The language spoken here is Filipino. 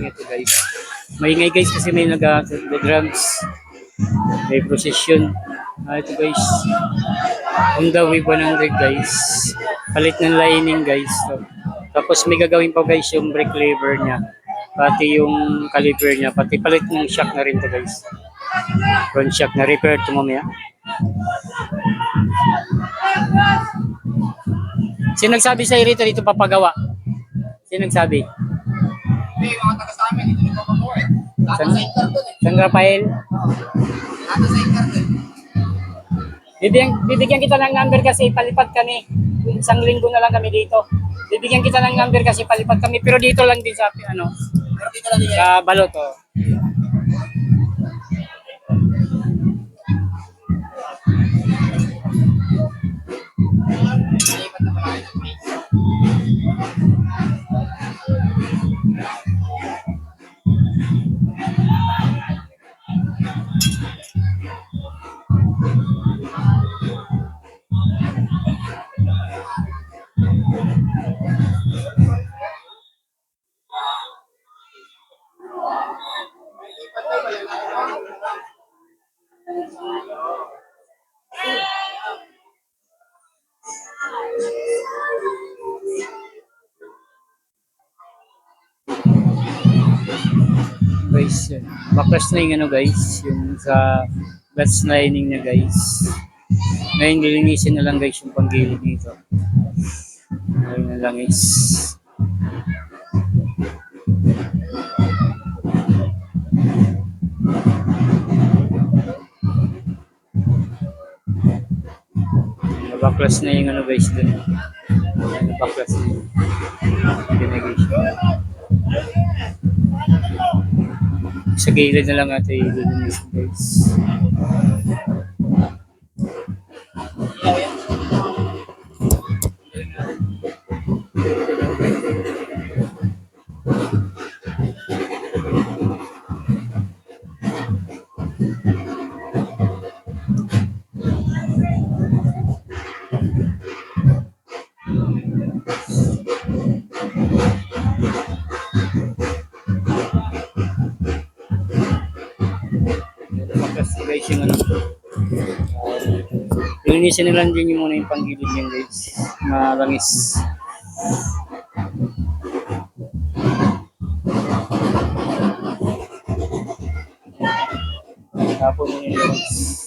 lang ito guys. Maingay guys kasi may nag-drums. May procession. Ito guys. Honda Wave 100 guys. Palit ng lining guys. So, tapos may gagawin pa guys yung brake lever niya. Pati yung caliper niya. Pati palit ng shock na rin to guys. Front shock na repair ito mamaya. Sino nagsabi sa rito dito papagawa? Sino nagsabi? Hindi, mga taga sa amin, hindi nito pagawa eh. Lahat sa Incar doon eh. San Rafael? Lahat sa Incar doon. Bibigyan kita ng number kasi palipat kami. Isang linggo na lang kami dito. Bibigyan kita ng number kasi palipat kami. Pero dito lang din sa ano. Pero dito lang din Sa Balot oh. Nalipat na pala ito. Guys, backlash na yung ano guys, yung sa gas lining niya guys. Ngayon lilinisin na lang guys yung panggilid nito. Ngayon na lang guys. Backlash na yung ano guys dun. Backlash na yung pinagation. Sa gilid na lang natin ililinisin guys. Guys yung ano linisin na lang din yung muna yung panggilid niyan guys, malangis. Tapos yun yung guys.